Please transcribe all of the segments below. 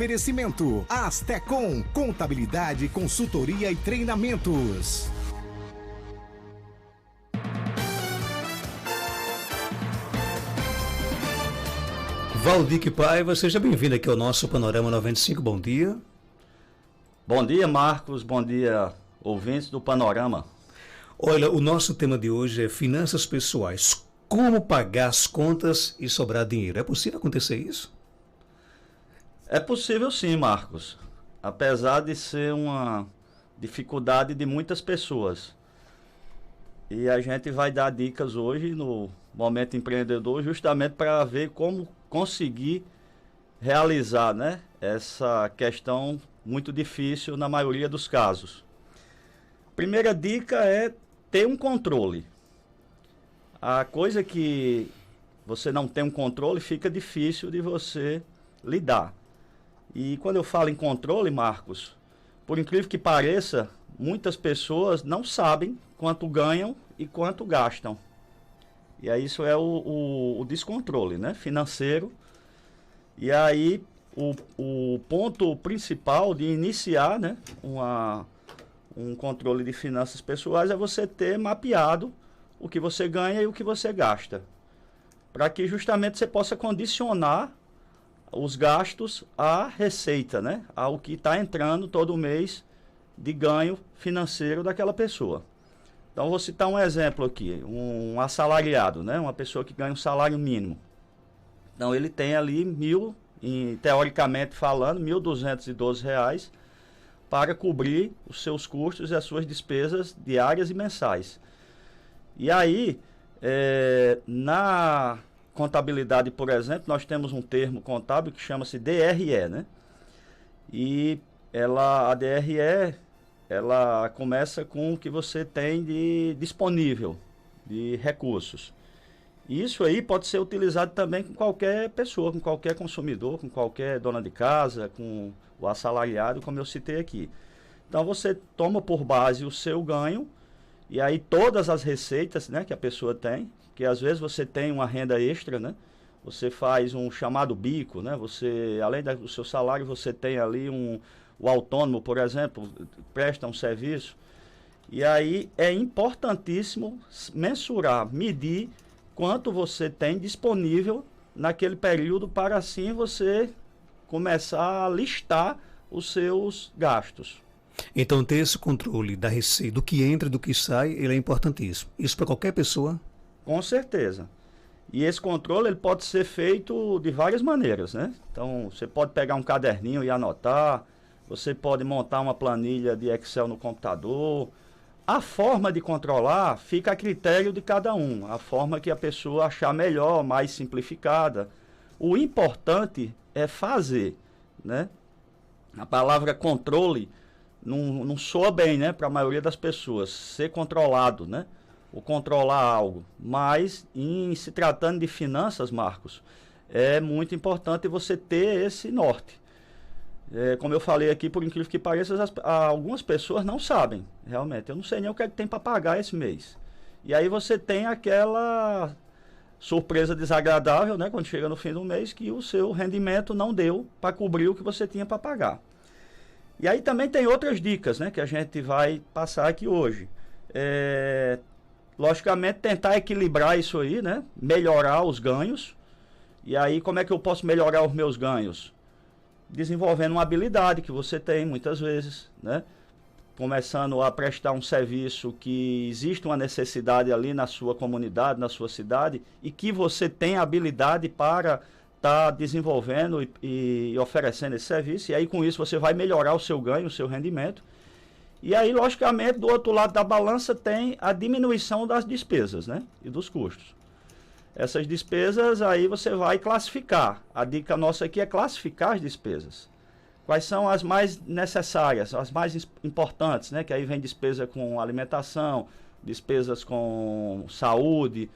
Oferecimento Astecom, contabilidade, consultoria e treinamentos. Valdir Paiva, seja bem-vindo aqui ao nosso Panorama 95, bom dia. Bom dia, Marcos, bom dia, ouvintes do Panorama. Olha, o nosso tema de hoje é finanças pessoais. Como pagar as contas e sobrar dinheiro? É possível acontecer isso? É possível sim, Marcos, apesar de ser uma dificuldade de muitas pessoas. E a gente vai dar dicas hoje no Momento Empreendedor justamente para ver como conseguir realizar, né, essa questão muito difícil na maioria dos casos. Primeira dica é ter um controle. A coisa que você não tem um controle fica difícil de você lidar. E quando eu falo em controle, Marcos, por incrível que pareça, muitas pessoas não sabem quanto ganham e quanto gastam. E aí isso é o descontrole, né, financeiro. E aí o ponto principal de iniciar, né, um controle de finanças pessoais é você ter mapeado o que você ganha e o que você gasta, para que justamente você possa condicionar os gastos à receita, né, ao que está entrando todo mês de ganho financeiro daquela pessoa. Então vou citar um exemplo aqui, um assalariado, né, uma pessoa que ganha um salário mínimo. Então ele tem ali teoricamente falando, R$ 1.212 para cobrir os seus custos e as suas despesas diárias e mensais. E aí, na contabilidade, por exemplo, nós temos um termo contábil que chama-se DRE, né? E a DRE, ela começa com o que você tem de disponível, de recursos. E isso aí pode ser utilizado também com qualquer pessoa, com qualquer consumidor, com qualquer dona de casa, com o assalariado, como eu citei aqui. Então você toma por base o seu ganho, e aí todas as receitas, né, que a pessoa tem, que às vezes você tem uma renda extra, né? Você faz um chamado bico, né? Você, além do seu salário, você tem ali o autônomo, por exemplo, presta um serviço. E aí é importantíssimo mensurar, medir quanto você tem disponível naquele período para assim você começar a listar os seus gastos. Então ter esse controle da receita, do que entra e do que sai, ele é importantíssimo. Isso para qualquer pessoa? Com certeza. E esse controle ele pode ser feito de várias maneiras, né? Então você pode pegar um caderninho e anotar, você pode montar uma planilha de Excel no computador. A forma de controlar fica a critério de cada um, a forma que a pessoa achar melhor, mais simplificada. O importante é fazer, né? A palavra controle não soa bem, né, para a maioria das pessoas, ser controlado, né, ou controlar algo. Mas, em se tratando de finanças, Marcos, é muito importante você ter esse norte. Como eu falei aqui, por incrível que pareça, algumas pessoas não sabem, realmente. Eu não sei nem o que é que tem para pagar esse mês. E aí você tem aquela surpresa desagradável, né, quando chega no fim do mês, que o seu rendimento não deu para cobrir o que você tinha para pagar. E aí também tem outras dicas, né, que a gente vai passar aqui hoje. Logicamente, tentar equilibrar isso aí, né, melhorar os ganhos. E aí, como é que eu posso melhorar os meus ganhos? Desenvolvendo uma habilidade que você tem muitas vezes, né? Começando a prestar um serviço que existe uma necessidade ali na sua comunidade, na sua cidade, e que você tem habilidade para estar desenvolvendo e oferecendo esse serviço. E aí com isso você vai melhorar o seu ganho, o seu rendimento. E aí, logicamente, do outro lado da balança tem a diminuição das despesas, né? E dos custos. Essas despesas aí você vai classificar. A dica nossa aqui é classificar as despesas. Quais são as mais necessárias, as mais importantes, né? Que aí vem despesa com alimentação, despesas com saúde,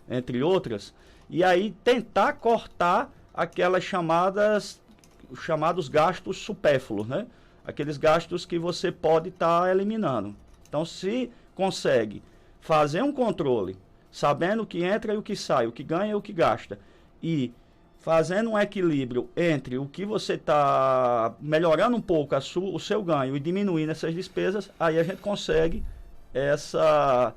entre outras. E aí tentar cortar aquelas os chamados gastos supérfluos, né? Aqueles gastos que você pode estar eliminando. Então, se consegue fazer um controle, sabendo o que entra e o que sai, o que ganha e o que gasta, e fazendo um equilíbrio entre o que você está melhorando um pouco o seu ganho e diminuindo essas despesas, aí a gente consegue essa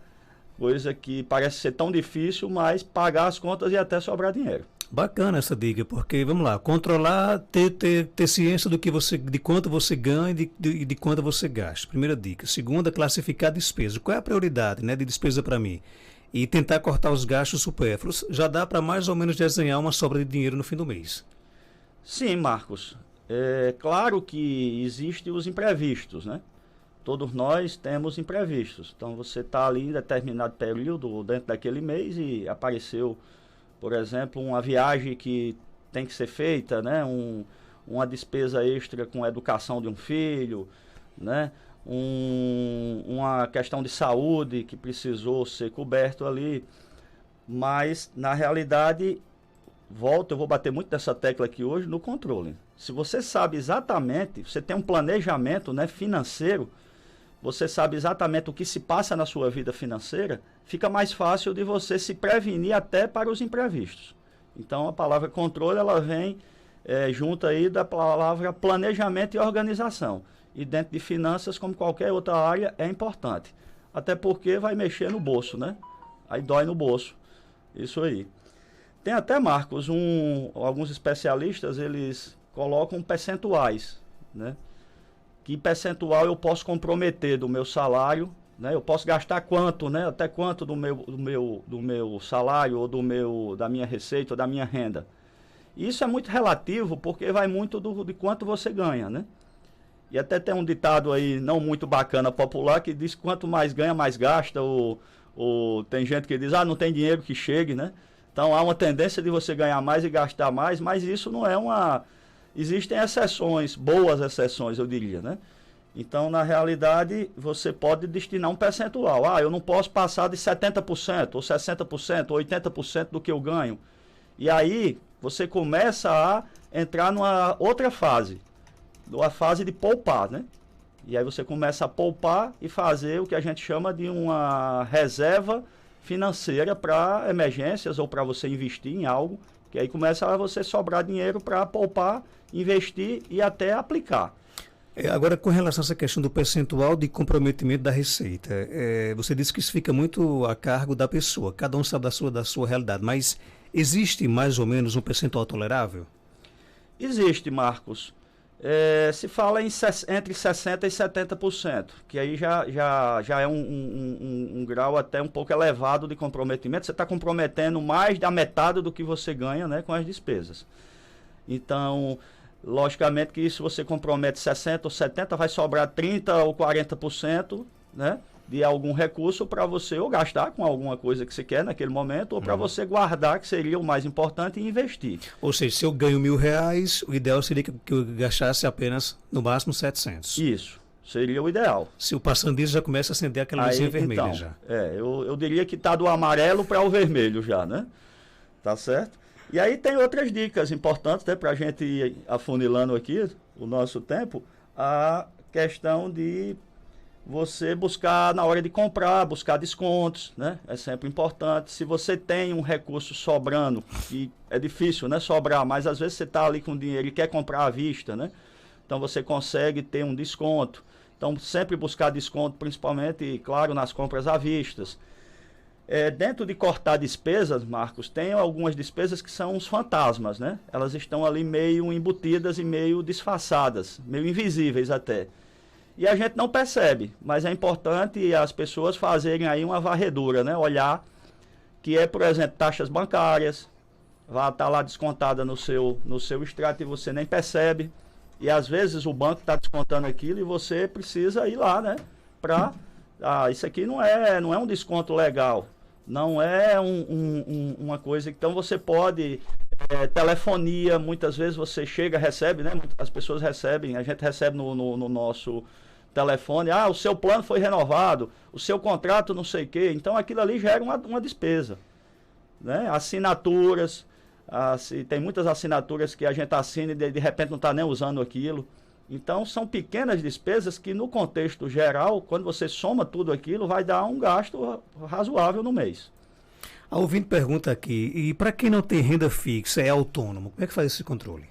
coisa que parece ser tão difícil, mas pagar as contas e até sobrar dinheiro. Bacana essa dica, porque, vamos lá, controlar, ter ciência de quanto você ganha e de quanto você gasta. Primeira dica. Segunda, classificar despesas. Qual é a prioridade, né, de despesa para mim? E tentar cortar os gastos supérfluos. Já dá para mais ou menos desenhar uma sobra de dinheiro no fim do mês. Sim, Marcos. É claro que existem os imprevistos, né? Todos nós temos imprevistos. Então, você está ali em determinado período, dentro daquele mês, e apareceu, por exemplo, uma viagem que tem que ser feita, né? Uma despesa extra com a educação de um filho, né? Uma questão de saúde que precisou ser coberto ali. Mas, na realidade, eu vou bater muito nessa tecla aqui hoje, no controle. Se você sabe exatamente, você tem um planejamento, né, financeiro, você sabe exatamente o que se passa na sua vida financeira, fica mais fácil de você se prevenir até para os imprevistos. Então, a palavra controle, ela vem junto aí da palavra planejamento e organização. E dentro de finanças, como qualquer outra área, é importante. Até porque vai mexer no bolso, né? Aí dói no bolso. Isso aí. Tem até, Marcos, alguns especialistas, eles colocam percentuais, né? Que percentual eu posso comprometer do meu salário, né? Eu posso gastar quanto, né? Até quanto do meu salário, ou da minha receita, ou da minha renda. Isso é muito relativo, porque vai muito de quanto você ganha, né? E até tem um ditado aí, não muito bacana, popular, que diz que quanto mais ganha, mais gasta, ou tem gente que diz, não tem dinheiro que chegue, né? Então, há uma tendência de você ganhar mais e gastar mais, mas isso não é uma... Existem exceções, boas exceções, eu diria, né? Então, na realidade, você pode destinar um percentual. Eu não posso passar de 70%, ou 60%, ou 80% do que eu ganho. E aí, você começa a entrar numa outra fase, a fase de poupar, né? E aí você começa a poupar e fazer o que a gente chama de uma reserva financeira para emergências ou para você investir em algo, que aí começa a você sobrar dinheiro para poupar, investir e até aplicar. Agora, com relação a essa questão do percentual de comprometimento da receita, você disse que isso fica muito a cargo da pessoa, cada um sabe da sua realidade, mas existe mais ou menos um percentual tolerável? Existe, Marcos. Se fala entre 60% e 70%, que aí já é um grau até um pouco elevado de comprometimento. Você está comprometendo mais da metade do que você ganha, né, com as despesas. Então, logicamente que se você compromete 60% ou 70%, vai sobrar 30% ou 40%, né, de algum recurso para você ou gastar com alguma coisa que você quer naquele momento, ou para você guardar, que seria o mais importante, e investir. Ou seja, se eu ganho R$1.000, o ideal seria que eu gastasse apenas, no máximo, 700. Isso, seria o ideal. Se eu passando disso, já começa a acender aquela luzinha vermelha então, já. Eu diria que está do amarelo para o vermelho já, né? Tá certo? E aí tem outras dicas importantes, né, para a gente ir afunilando aqui o nosso tempo, a questão de você buscar, na hora de comprar, buscar descontos, né? É sempre importante. Se você tem um recurso sobrando, e é difícil, né, sobrar, mas às vezes você está ali com dinheiro e quer comprar à vista, né? Então você consegue ter um desconto. Então sempre buscar desconto, principalmente, claro, nas compras à vista. Dentro de cortar despesas, Marcos, tem algumas despesas que são os fantasmas, né? Elas estão ali meio embutidas e meio disfarçadas, meio invisíveis até. E a gente não percebe, mas é importante as pessoas fazerem aí uma varredura, né? Olhar que por exemplo, taxas bancárias, vai estar lá descontada no seu extrato e você nem percebe. E às vezes o banco está descontando aquilo e você precisa ir lá, né? Isso aqui não é um desconto legal, não é uma coisa. Então você pode... telefonia, muitas vezes você chega, recebe, né? As pessoas recebem, a gente recebe no nosso telefone, o seu plano foi renovado, o seu contrato não sei o quê. Então aquilo ali gera uma despesa, né? Assinaturas, tem muitas assinaturas que a gente assina e de repente não está nem usando aquilo. Então são pequenas despesas que no contexto geral, quando você soma tudo aquilo, vai dar um gasto razoável no mês. A ouvinte pergunta aqui, e para quem não tem renda fixa, é autônomo, como é que faz esse controle?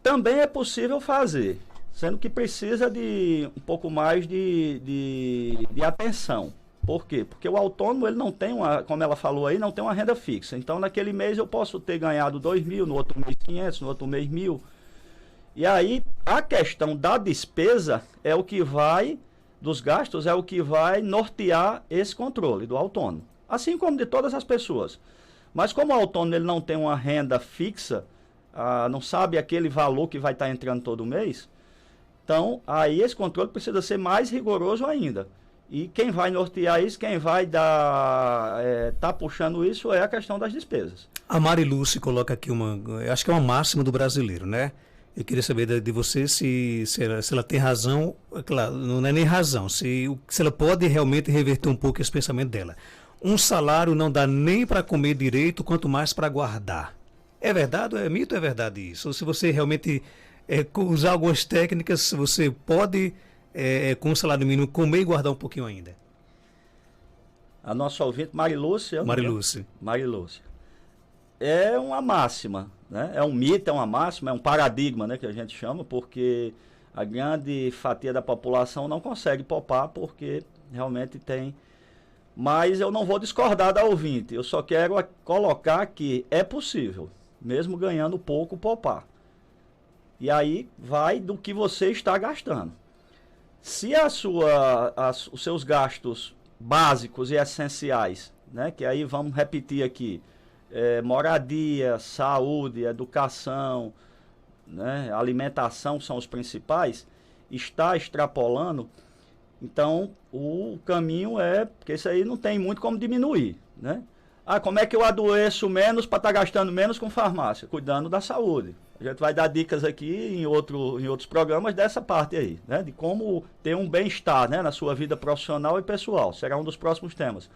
Também é possível fazer, sendo que precisa de um pouco mais de atenção. Por quê? Porque o autônomo, ele não tem como ela falou aí, não tem uma renda fixa. Então, naquele mês eu posso ter ganhado 2.000, no outro mês 500, no outro mês 1.000. E aí, a questão da despesa é o que vai, dos gastos, é o que vai nortear esse controle do autônomo. Assim como de todas as pessoas. Mas como o autônomo ele não tem uma renda fixa, não sabe aquele valor que vai estar entrando todo mês, então aí esse controle precisa ser mais rigoroso ainda. E quem vai nortear isso, quem vai tá puxando isso é a questão das despesas. A Mari Lúcia coloca aqui acho que é uma máxima do brasileiro, né? Eu queria saber de você se ela tem razão, claro, não é nem razão, se ela pode realmente reverter um pouco esse pensamento dela. Um salário não dá nem para comer direito, quanto mais para guardar. É verdade? É mito ou é verdade isso? Ou se você realmente usar algumas técnicas, você pode, com o salário mínimo, comer e guardar um pouquinho ainda? A nossa ouvinte, Marilúcia. Marilúcia. É uma máxima, né? É um mito, é uma máxima, é um paradigma, né, que a gente chama, porque a grande fatia da população não consegue poupar porque realmente tem. Mas eu não vou discordar da ouvinte, eu só quero colocar que é possível, mesmo ganhando pouco, poupar. E aí vai do que você está gastando. Se os seus gastos básicos e essenciais, né, que aí vamos repetir aqui, moradia, saúde, educação, né, alimentação são os principais, está extrapolando, então o caminho porque isso aí não tem muito como diminuir, né? Como é que eu adoeço menos para estar gastando menos com farmácia? Cuidando da saúde. A gente vai dar dicas aqui em outros programas dessa parte aí, né? De como ter um bem-estar, né, na sua vida profissional e pessoal. Será um dos próximos temas.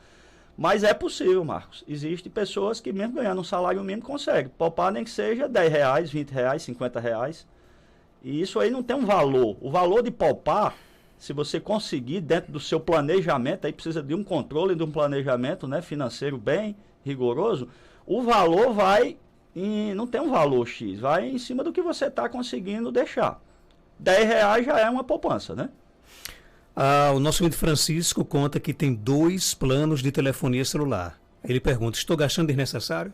Mas é possível, Marcos. Existem pessoas que mesmo ganhando um salário mínimo conseguem poupar nem que seja R$10, R$20, R$50. E isso aí não tem um valor. O valor de poupar, se você conseguir dentro do seu planejamento, aí precisa de um controle, de um planejamento, né, financeiro bem rigoroso, o valor não tem um valor X, vai em cima do que você está conseguindo deixar. R$10 já é uma poupança, né? O nosso amigo Francisco conta que tem 2 planos de telefonia celular. Ele pergunta, estou gastando desnecessário?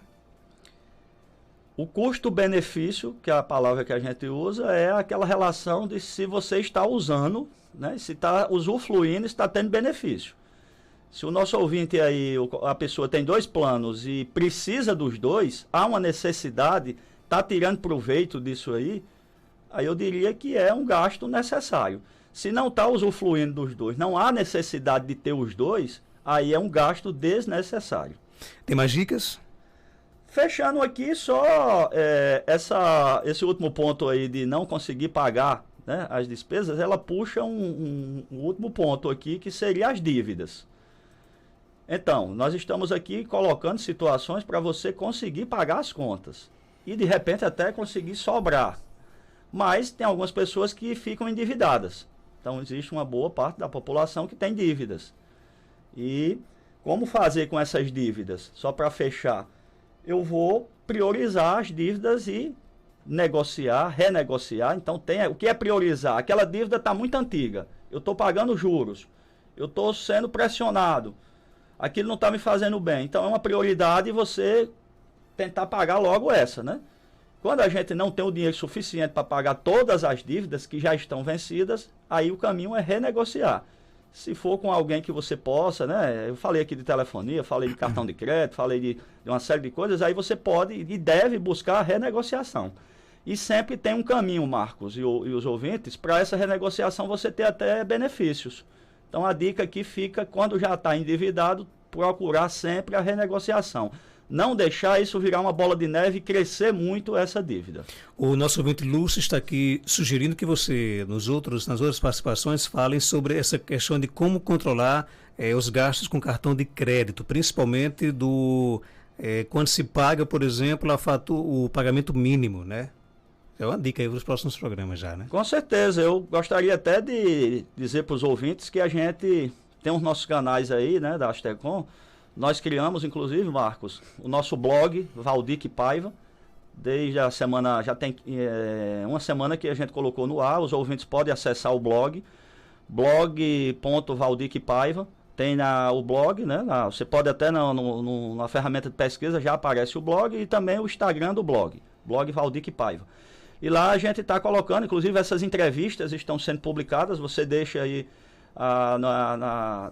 O custo-benefício, que é a palavra que a gente usa, é aquela relação de se você está usando, né, se está usufruindo, está tendo benefício. Se o nosso ouvinte aí, a pessoa tem 2 planos e precisa dos 2, há uma necessidade, está tirando proveito disso aí eu diria que é um gasto necessário. Se não está usufruindo dos 2, não há necessidade de ter os 2, aí é um gasto desnecessário. Tem mais dicas? Fechando aqui só esse último ponto aí de não conseguir pagar, né, as despesas, ela puxa um último ponto aqui que seria as dívidas. Então, nós estamos aqui colocando situações para você conseguir pagar as contas e de repente até conseguir sobrar. Mas tem algumas pessoas que ficam endividadas. Então, existe uma boa parte da população que tem dívidas. E como fazer com essas dívidas? Só para fechar, eu vou priorizar as dívidas e negociar, renegociar. Então, o que é priorizar? Aquela dívida está muito antiga. Eu estou pagando juros. Eu estou sendo pressionado. Aquilo não está me fazendo bem. Então, é uma prioridade você tentar pagar logo essa, né? Quando a gente não tem o dinheiro suficiente para pagar todas as dívidas que já estão vencidas, aí o caminho é renegociar. Se for com alguém que você possa, né? Eu falei aqui de telefonia, falei de cartão de crédito, falei de uma série de coisas, aí você pode e deve buscar a renegociação. E sempre tem um caminho, Marcos e os ouvintes, para essa renegociação você ter até benefícios. Então a dica aqui fica, quando já está endividado, procurar sempre a renegociação. Não deixar isso virar uma bola de neve e crescer muito essa dívida. O nosso ouvinte Lúcio está aqui sugerindo que você, nas outras participações, falem sobre essa questão de como controlar os gastos com cartão de crédito, principalmente quando se paga, por exemplo, o pagamento mínimo, né? É uma dica aí para os próximos programas já, né? Com certeza. Eu gostaria até de dizer para os ouvintes que a gente tem os nossos canais aí, né, da Astecom, Nós criamos, inclusive, Marcos, o nosso blog, Valdir Paiva. Desde a semana, já tem uma semana que a gente colocou no ar, os ouvintes podem acessar o blog, blog.valdirpaiva, tem o blog, né? Você pode até na ferramenta de pesquisa já aparece o blog e também o Instagram do blog Valdir Paiva. E lá a gente está colocando, inclusive essas entrevistas estão sendo publicadas, você deixa aí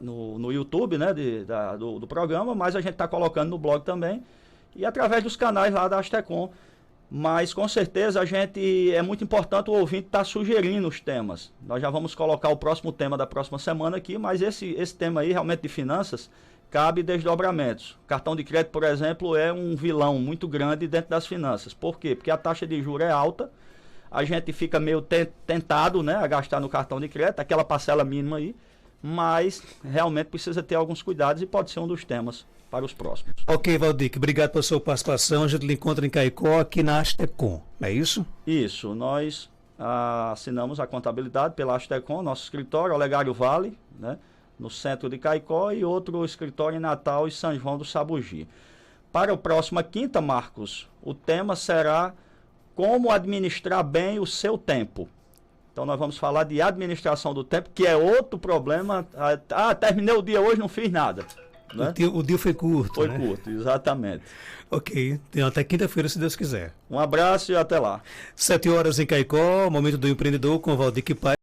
no YouTube, né, do programa, mas a gente está colocando no blog também e através dos canais lá da Astecom. Mas com certeza é muito importante o ouvinte estar sugerindo os temas. Nós já vamos colocar o próximo tema da próxima semana aqui, mas esse tema aí realmente de finanças cabe desdobramentos. Cartão de crédito, por exemplo, é um vilão muito grande dentro das finanças. Por quê? Porque a taxa de juros é alta, a gente fica meio tentado, né, a gastar no cartão de crédito, aquela parcela mínima aí, mas realmente precisa ter alguns cuidados e pode ser um dos temas para os próximos. Ok, Valdir, obrigado pela sua participação. A gente lhe encontra em Caicó, aqui na Astecom, não é isso? Isso, nós assinamos a contabilidade pela Astecom, nosso escritório, Olegário Vale, né, no centro de Caicó, e outro escritório em Natal e São João do Sabugi. Para a próxima quinta, Marcos, o tema será como administrar bem o seu tempo. Então nós vamos falar de administração do tempo, que é outro problema. Terminei o dia hoje, não fiz nada. Né? O dia foi curto. Foi curto, exatamente. Ok, então até quinta-feira, se Deus quiser. Um abraço e até lá. 7 horas em Caicó, momento do empreendedor com Valdir Paiva.